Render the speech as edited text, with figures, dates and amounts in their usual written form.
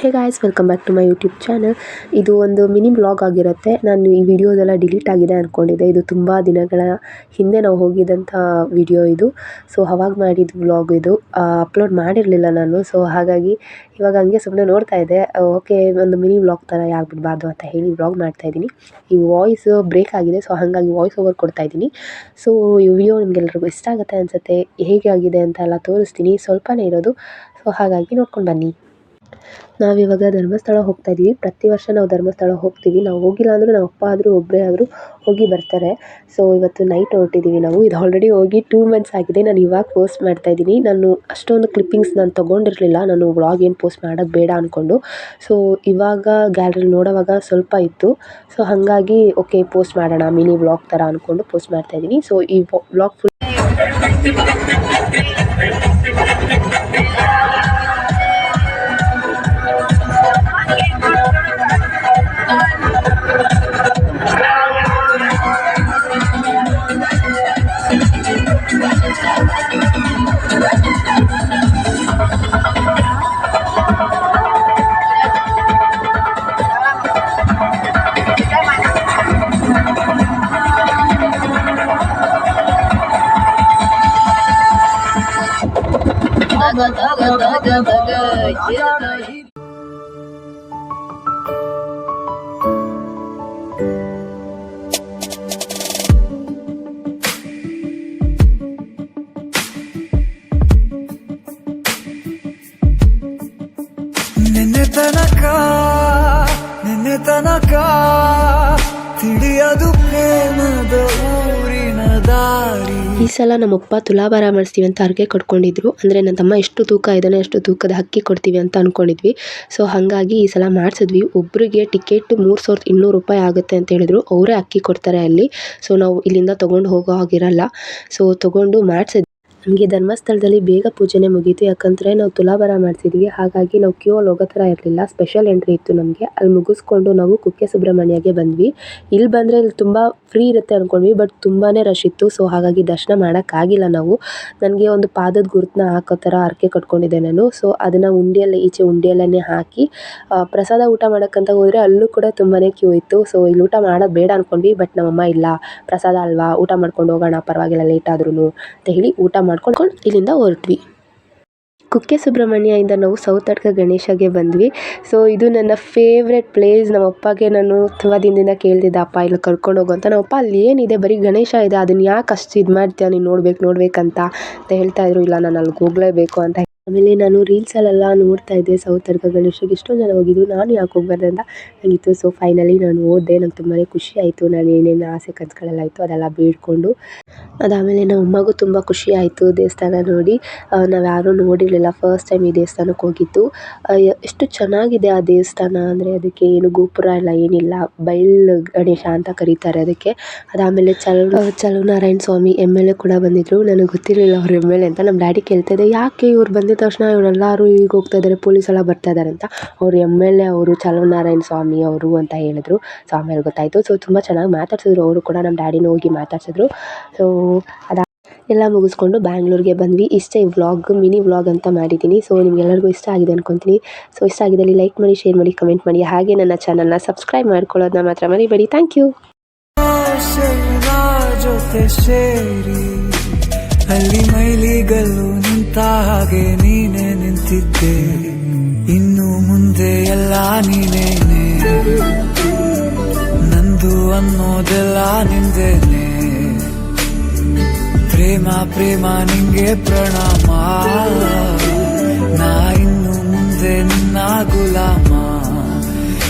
Hey guys, welcome back to my YouTube channel. ಇದು ಒಂದು mini blog ಆಗಿರುತ್ತೆ. ನಾನು ಈ ವಿಡಿಯೋದೆಲ್ಲ ಡಿಲೀಟ್ ಆಗಿದೆ ಅಂದ್ಕೊಂಡಿದ್ದೆ. ಇದು ತುಂಬ ದಿನಗಳ ಹಿಂದೆ ನಾವು ಹೋಗಿದ್ದಂಥ ವಿಡಿಯೋ ಇದು. ಸೊ ಅವಾಗ ಮಾಡಿದ ವ್ಲಾಗ್ ಇದು. ಅಪ್ಲೋಡ್ ಮಾಡಿರಲಿಲ್ಲ ನಾನು. ಸೊ ಹಾಗಾಗಿ ಇವಾಗ ಹಂಗೆ ಸುಮ್ಮನೆ ನೋಡ್ತಾ ಇದ್ದೆ. ಓಕೆ, ಒಂದು ಮಿನಿ ವ್ಲಾಗ್ ಥರ ಯಾಕೆ ಅಂತ ಹೇಳಿ ವ್ಲಾಗ್ ಮಾಡ್ತಾಯಿದ್ದೀನಿ. ಈ ವಾಯ್ಸ್ ಬ್ರೇಕ್ ಆಗಿದೆ, ಸೊ ಹಾಗಾಗಿ ವಾಯ್ಸ್ ಓವರ್ ಕೊಡ್ತಾ ಇದ್ದೀನಿ. ಸೊ ಈ ವಿಡಿಯೋ ನಿಮಗೆಲ್ರಿಗೂ ಇಷ್ಟ ಆಗುತ್ತೆ ಅನಿಸುತ್ತೆ. ಹೇಗೆ ಆಗಿದೆ ಅಂತ ಎಲ್ಲ ತೋರಿಸ್ತೀನಿ. ಸ್ವಲ್ಪನೇ ಇರೋದು, ಸೊ ಹಾಗಾಗಿ ನೋಡ್ಕೊಂಡು ಬನ್ನಿ. ನಾವಿವಾಗ ಧರ್ಮಸ್ಥಳ ಹೋಗ್ತಾ ಇದ್ದೀವಿ. ಪ್ರತಿ ವರ್ಷ ನಾವು ಧರ್ಮಸ್ಥಳ ಹೋಗ್ತೀವಿ. ನಾವು ಹೋಗಿಲ್ಲ ಅಂದರೂ ನಮ್ಮ ಅಪ್ಪ ಆದರೂ ಒಬ್ಬರೇ ಆದರೂ ಹೋಗಿ ಬರ್ತಾರೆ. ಸೊ ಇವತ್ತು ನೈಟ್ ಹೊರಟಿದ್ದೀವಿ ನಾವು. ಇದು ಆಲ್ರೆಡಿ ಹೋಗಿ 2 ಮಂತ್ಸ್ ಆಗಿದೆ. ನಾನು ಇವಾಗ ಪೋಸ್ಟ್ ಮಾಡ್ತಾ ಇದ್ದೀನಿ. ನಾನು ಅಷ್ಟೊಂದು ಕ್ಲಿಪ್ಪಿಂಗ್ಸ್ ನಾನು ತೊಗೊಂಡಿರಲಿಲ್ಲ. ನಾನು ವ್ಲಾಗ್ ಏನು ಪೋಸ್ಟ್ ಮಾಡೋದು ಬೇಡ ಅಂದ್ಕೊಂಡು. ಸೊ ಇವಾಗ ಗ್ಯಾಲರಿಲಿ ನೋಡೋವಾಗ ಸ್ವಲ್ಪ ಇತ್ತು. ಸೊ ಹಾಗಾಗಿ ಓಕೆ, ಪೋಸ್ಟ್ ಮಾಡೋಣ ಮಿನಿ ವ್ಲಾಗ್ ಥರ ಅಂದ್ಕೊಂಡು ಪೋಸ್ಟ್ ಮಾಡ್ತಾ ಇದ್ದೀನಿ. ಸೊ ಈ ವ್ಲಾಗ್ ಫುಲ್ ನಿನ್ನೆ ತನಕ ತಿಳಿಯದು ಪ್ರೇಮದ ಊರಿನ ದಾರಿ. ಈ ಸಲ ನಮ್ಮಪ್ಪ ತುಲಾಭಾರ ಮಾಡಿಸ್ತೀವಿ ಅಂತ ಹರಕೆ ಕೊಟ್ಕೊಂಡಿದ್ರು. ಅಂದರೆ ನನ್ನ ತಮ್ಮ ಎಷ್ಟು ತೂಕ ಇದ್ದಾನೆ ಅಷ್ಟು ತೂಕದ ಅಕ್ಕಿ ಕೊಡ್ತೀವಿ ಅಂತ ಅಂದ್ಕೊಂಡಿದ್ವಿ. ಸೊ ಹಾಗಾಗಿ ಈ ಸಲ ಮಾಡಿಸಿದ್ವಿ. ಒಬ್ಬರಿಗೆ ಟಿಕೆಟ್ 3200 ರೂಪಾಯಿ ಆಗುತ್ತೆ ಅಂತ ಹೇಳಿದ್ರು. ಅವರೇ ಅಕ್ಕಿ ಕೊಡ್ತಾರೆ ಅಲ್ಲಿ. ಸೊ ನಾವು ಇಲ್ಲಿಂದ ತೊಗೊಂಡು ಹೋಗೋ ಹಾಗಿರಲ್ಲ. ಸೊ ತೊಗೊಂಡು ಮಾಡಿಸಿದ್ವಿ. ನಮಗೆ ಧರ್ಮಸ್ಥಳದಲ್ಲಿ ಬೇಗ ಪೂಜೆನೇ ಮುಗೀತು. ಯಾಕಂದರೆ ನಾವು ತುಲಾಭಾರ ಮಾಡಿಸಿದ್ವಿ. ಹಾಗಾಗಿ ನಾವು ಕ್ಯೂ ಅಲ್ಲಿ ಹೋಗೋ ಥರ ಇರಲಿಲ್ಲ. ಸ್ಪೆಷಲ್ ಎಂಟ್ರಿ ಇತ್ತು ನಮಗೆ. ಅಲ್ಲಿ ಮುಗಿಸ್ಕೊಂಡು ನಾವು ಕುಕ್ಕೆ ಸುಬ್ರಹ್ಮಣ್ಯಗೆ ಬಂದ್ವಿ. ಇಲ್ಲಿ ಬಂದರೆ ಇಲ್ಲಿ ತುಂಬ ಫ್ರೀ ಇರುತ್ತೆ ಅಂದ್ಕೊಂಡ್ವಿ. ಬಟ್ ತುಂಬಾ ರಶ್ ಇತ್ತು. ಸೊ ಹಾಗಾಗಿ ದರ್ಶನ ಮಾಡೋಕ್ಕಾಗಿಲ್ಲ ನಾವು. ನನಗೆ ಒಂದು ಪಾದದ ಗುರುತನ್ನ ಹಾಕೋ ಥರ ಹರಕೆ ಕಟ್ಕೊಂಡಿದ್ದೆ ನಾನು. ಸೊ ಅದನ್ನು ಈಚೆ ಉಂಡಿಯಲ್ಲೇ ಹಾಕಿ ಪ್ರಸಾದ ಊಟ ಮಾಡೋಕ್ಕಂತ ಹೋದರೆ ಅಲ್ಲೂ ಕೂಡ ತುಂಬಾ ಕ್ಯೂ ಇತ್ತು. ಸೊ ಇಲ್ಲಿ ಊಟ ಮಾಡೋದು ಬೇಡ ಅಂದ್ಕೊಂಡ್ವಿ. ಬಟ್ ನಮ್ಮಮ್ಮ ಇಲ್ಲ, ಪ್ರಸಾದ ಅಲ್ವಾ, ಊಟ ಮಾಡ್ಕೊಂಡು ಹೋಗೋಣ, ಪರವಾಗಿಲ್ಲ ಲೇಟ್ ಆದ್ರೂ ಅಂತ ಹೇಳಿ ಊಟ ಮಾಡ್ಕೊಂಡು ಇಲ್ಲಿಂದ ಹೊರಟ್ವಿ. ಕುಕ್ಕೆ ಸುಬ್ರಹ್ಮಣ್ಯದಿಂದ ನಾವು ಸೌತಡ್ಕ ಗಣೇಶಗೆ ಬಂದ್ವಿ. ಸೊ ಇದು ನನ್ನ ಫೇವ್ರೆಟ್ ಪ್ಲೇಸ್. ನಮ್ಮ ಅಪ್ಪಗೆ ನಾನು ತುಂಬ ದಿನದಿಂದ ಕೇಳ್ತಿದ್ದೆ, ಅಪ್ಪ ಇಲ್ಲಿ ಕರ್ಕೊಂಡು ಹೋಗು ಅಂತ. ನಮ್ಮ ಅಪ್ಪ ಅಲ್ಲಿ ಏನಿದೆ, ಬರೀ ಗಣೇಶ ಇದೆ, ಅದನ್ನು ಯಾಕೆ ಅಷ್ಟು ಇದು ಮಾಡ್ತೀಯ ನೀನು, ನೋಡ್ಬೇಕಂತ ಹೇಳ್ತಾ ಇದ್ರು. ಇಲ್ಲ, ನಾನು ಅಲ್ಲಿಗೆ ಹೋಗಲೇಬೇಕು ಅಂತ. ಆಮೇಲೆ ನಾನು ರೀಲ್ಸಲ್ಲೆಲ್ಲ ನೋಡ್ತಾ ಇದ್ದೆ ಸೌತಡ್ಕ ಗಣೇಶಗೆ ಎಷ್ಟೊಂದು ಜನ ಹೋಗಿದ್ರು, ನಾನು ಯಾಕೆ ಹೋಗ್ಬಾರ್ದು ಅಂತ ಆಗಿತ್ತು. ಸೊ ಫೈನಲಿ ನಾನು ಹೋದೆ. ನಂಗೆ ತುಂಬಾ ಖುಷಿ ಆಯಿತು. ನಾನು ಏನೇನು ಆಸೆ ಕನಸುಗಳೆಲ್ಲ ಇತ್ತು ಅದೆಲ್ಲ ಬೇಡ್ಕೊಂಡು. ಅದಾದಮೇಲೆ ನಮ್ಮ ಅಮ್ಮಗೂ ತುಂಬ ಖುಷಿ ಆಯಿತು ದೇವಸ್ಥಾನ ನೋಡಿ. ನಾವು ಯಾರೂ ನೋಡಿರಲಿಲ್ಲ, ಫಸ್ಟ್ ಟೈಮ್ ಈ ದೇವಸ್ಥಾನಕ್ಕೆ ಹೋಗಿದ್ದು. ಎಷ್ಟು ಚೆನ್ನಾಗಿದೆ ಆ ದೇವಸ್ಥಾನ ಅಂದರೆ, ಅದಕ್ಕೆ ಏನು ಗೋಪುರ ಎಲ್ಲ ಏನಿಲ್ಲ, ಬಯಲು ಗಣೇಶ ಅಂತ ಕರೀತಾರೆ ಅದಕ್ಕೆ. ಅದಾದಮೇಲೆ ಚಲುವನಾರಾಯಣ ಸ್ವಾಮಿ MLA ಕೂಡ ಬಂದಿದ್ದರು. ನನಗೆ ಗೊತ್ತಿರಲಿಲ್ಲ ಅವ್ರು MLA ಅಂತ. ನಮ್ಮ ಡ್ಯಾಡಿ ಕೇಳ್ತಾ ಇದ್ದೆ, ಯಾಕೆ ಇವ್ರು ಬಂದಿದ್ದ ತಕ್ಷಣ ಇವರೆಲ್ಲರೂ ಈಗ ಹೋಗ್ತಾ ಇದ್ದಾರೆ, ಪೊಲೀಸ್ ಎಲ್ಲ ಬರ್ತಾ ಇದ್ದಾರೆ ಅಂತ. ಅವರು MLA ಅವರು ಚಲುವನಾರಾಯಣ ಸ್ವಾಮಿ ಅವರು ಅಂತ ಹೇಳಿದ್ರು. ಸೊ ಆಮೇಲೆ ಗೊತ್ತಾಯಿತು. ಸೊ ತುಂಬ ಚೆನ್ನಾಗಿ ಮಾತಾಡ್ಸಿದ್ರು ಅವರು ಕೂಡ. ನಮ್ಮ ಡ್ಯಾಡಿನ ಹೋಗಿ ಮಾತಾಡ್ಸಿದ್ರು. ಸೊ ಎಲ್ಲ ಮುಗಿಸ್ಕೊಂಡು ಬ್ಯಾಂಗ್ಳೂರಿಗೆ ಬಂದ್ವಿ. ಇಷ್ಟೇ ವ್ಲಾಗ್, ಮಿನಿ ವ್ಲಾಗ್ ಅಂತ ಮಾಡಿದ್ದೀನಿ. ಸೊ ನಿಮ್ಗೆಲ್ಲರಿಗೂ ಇಷ್ಟ ಆಗಿದೆ ಅನ್ಕೊತೀನಿ. ಸೊ ಇಷ್ಟ ಆಗಿದ್ದಲ್ಲಿ ಲೈಕ್ ಮಾಡಿ, ಶೇರ್ ಮಾಡಿ, ಕಮೆಂಟ್ ಮಾಡಿ. ಹಾಗೆ ನನ್ನ ಚಾನಲ್ನ ಸಬ್ಸ್ಕ್ರೈಬ್ ಮಾಡ್ಕೊಳ್ಳೋದನ್ನ ಮಾತ್ರ ಮರಿಬೇಡಿ. Thank you. ಜೊತೆ ಸೇರಿ ಅಲ್ಲಿ ಮೈಲಿಗಲ್ಲು ನಿಂತ ಹಾಗೆ ನೀನೆ ನಿಂತಿದ್ದೆ. ಇನ್ನು ಮುಂದೆ ಎಲ್ಲ ನೀನೇನೆ, ನಂದು ಅನ್ನೋದೆಲ್ಲ ನಿಂದೇನೆ. ಪ್ರೇಮ ಪ್ರೇಮ ನಿಂಗೆ ಪ್ರಣಾಮ.